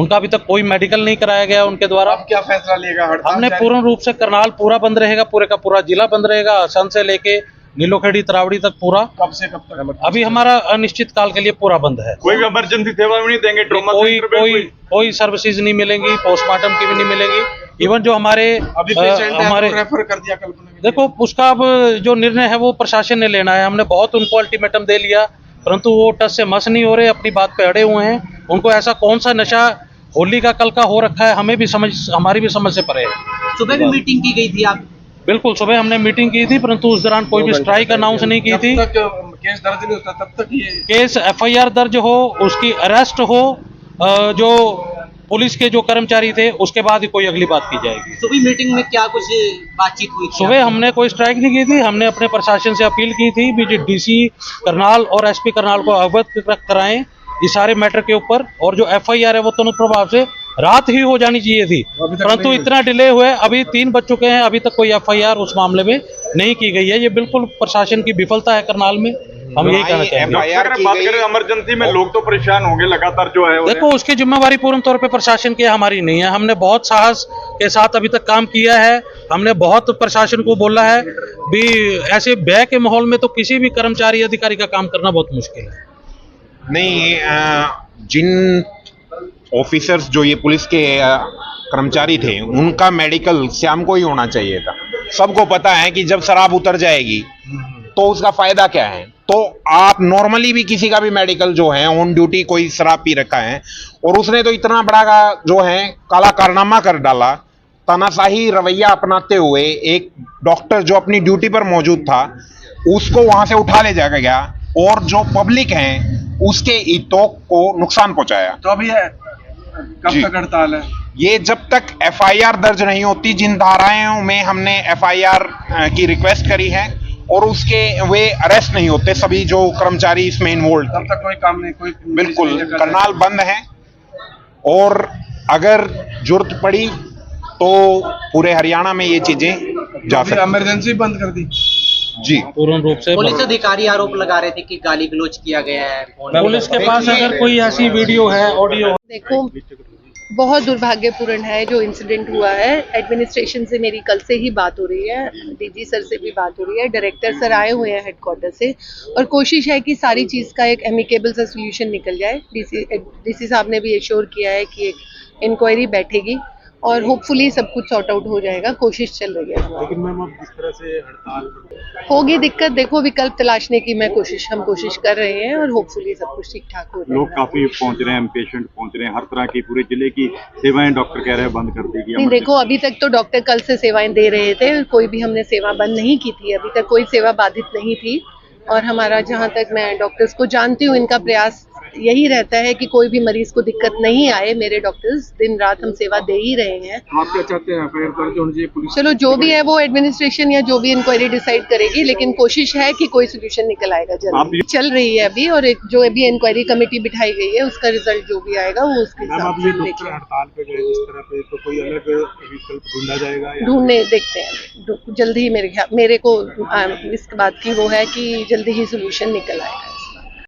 उनका अभी तक कोई मेडिकल नहीं कराया गया उनके द्वारा। अब क्या फैसला लेगा? हड़ताल हमने पूर्ण रूप से करनाल पूरा बंद रहेगा, पूरे का पूरा जिला बंद रहेगा, असम से लेके नीलोखेड़ी तरावड़ी तक पूरा। कब से कब तक? अभी हमारा अनिश्चित काल के लिए पूरा बंद है। कोई इमरजेंसी सेवा भी नहीं देंगे? ट्रॉमा कोई सर्विसेज नहीं मिलेंगी, पोस्टमार्टम की भी नहीं मिलेगी। इवन जो हमारे हमारे रेफर कर दिया कल्पना। देखो उसका अब जो निर्णय है वो प्रशासन ने लेना है। हमने बहुत उनको अल्टीमेटम दे लिया, परंतु वो टस से मस नहीं हो रहे, अपनी बात पे अड़े हुए हैं। उनको ऐसा कौन सा नशा होली का कल का हो रखा है, हमारी भी समझ से परे है। सुबह भी मीटिंग की गई थी आप? बिल्कुल, सुबह हमने मीटिंग की थी, परंतु उस दौरान कोई भी स्ट्राइक अनाउंस नहीं की थी। केस दर्ज नहीं होता तब तक ये केस FIR दर्ज हो, उसकी अरेस्ट हो, जो पुलिस के जो कर्मचारी थे उसके बाद ही कोई अगली बात की जाएगी। सुबह मीटिंग में क्या कुछ बातचीत हुई थी? सुबह हमने कोई स्ट्राइक नहीं की थी। हमने अपने प्रशासन से अपील की थी भी DC करनाल और SP करनाल को अवगत कराएं इस सारे मैटर के ऊपर, और जो FIR है वो तुरंत प्रभाव से रात ही हो जानी चाहिए थी, परंतु इतना डिले हुए, अभी 3 बज चुके हैं, अभी तक कोई FIR उस मामले में नहीं की गई है। ये बिल्कुल प्रशासन की विफलता है करनाल में, हम यही कहना चाहेंगे। इमरजेंसी में लोग तो परेशान होंगे लगातार जो है। देखो उसकी जिम्मेवारी पूर्ण तौर पे प्रशासन की, हमारी नहीं है। हमने बहुत साहस के साथ अभी तक काम किया है। हमने बहुत प्रशासन को बोला है भी ऐसे भय के माहौल में तो किसी भी कर्मचारी अधिकारी का काम करना बहुत मुश्किल है। नहीं, जिन ऑफिसर्स जो ये पुलिस के कर्मचारी थे उनका मेडिकल शाम को ही होना चाहिए था। सबको पता है कि जब शराब उतर जाएगी तो उसका फायदा क्या है। तो आप नॉर्मली भी किसी का भी मेडिकल जो है ऑन ड्यूटी कोई शराब पी रखा है और उसने तो इतना बड़ा का जो है काला कारनामा कर डाला, तानाशाही रवैया अपनाते हुए एक डॉक्टर जो अपनी ड्यूटी पर मौजूद था उसको वहां से उठा ले जाया गया और जो पब्लिक है उसके हितों को नुकसान पहुंचाया। तो अभी कब तक हड़ताल है? ये जब तक FIR दर्ज नहीं होती, जिन धाराओं में हमने FIR की रिक्वेस्ट करी है और उसके वे अरेस्ट नहीं होते सभी जो कर्मचारी इसमें इन्वॉल्व, तब तक कोई काम नहीं। कोई बिल्कुल करनाल बंद है और अगर जरूरत पड़ी तो पूरे हरियाणा में ये चीजें जा सकती। इमरजेंसी बंद कर दी जी पूर्ण रूप से। पुलिस अधिकारी आरोप लगा रहे थे कि गाली गलौज किया गया है। पुलिस के पास अगर कोई ऐसी वीडियो है, ऑडियो है, देखो बहुत दुर्भाग्यपूर्ण है जो इंसिडेंट हुआ है। एडमिनिस्ट्रेशन से मेरी कल से ही बात हो रही है, DG सर से भी बात हो रही है, डायरेक्टर सर आए हुए हैं हेडक्वार्टर से, और कोशिश है कि सारी चीज़ का एक एमिकेबल सा सोल्यूशन निकल जाए। DC साहब ने भी एश्योर किया है कि एक इंक्वायरी बैठेगी और होपफुली सब कुछ सॉर्ट आउट हो जाएगा। कोशिश चल रही है। लेकिन मैम अब जिस तरह से हड़ताल होगी दिक्कत, देखो विकल्प तलाशने की हम कोशिश कर रहे हैं और होपफुली सब कुछ ठीक ठाक हो जाएगा। लोग काफी पहुंच रहे हैं, पेशेंट पहुंच रहे हैं, हर तरह की पूरे जिले की सेवाएं डॉक्टर कह रहे हैं बंद कर देगी। नहीं देखो, अभी तक तो डॉक्टर कल से सेवाएं दे रहे थे, कोई भी हमने सेवा बंद नहीं की थी, अभी तक कोई सेवा बाधित नहीं थी। और हमारा जहां तक मैं डॉक्टर्स को जानती हूँ, इनका प्रयास यही रहता है कि कोई भी मरीज को दिक्कत नहीं आए। मेरे डॉक्टर्स दिन रात हम सेवा दे ही रहे हैं। आप क्या चाहते हैं? FIR दर्ज होनी चाहिए पुलिस? चलो जो भी है वो एडमिनिस्ट्रेशन या जो भी इंक्वायरी डिसाइड करेगी, लेकिन कोशिश है कि कोई सोल्यूशन निकल आएगा जल्दी। चल रही है अभी, और एक जो अभी इंक्वायरी कमेटी बिठाई गई है उसका रिजल्ट जो भी आएगा वो उसके हिसाब से डॉक्टर हड़ताल पे गए जिस तरह पे, तो कोई अलग विकल्प ढूंढा जाएगा? ढूंढने देखते हैं जल्दी ही। मेरे को इस बात की वो है कि जल्दी ही सोल्यूशन निकल आएगा।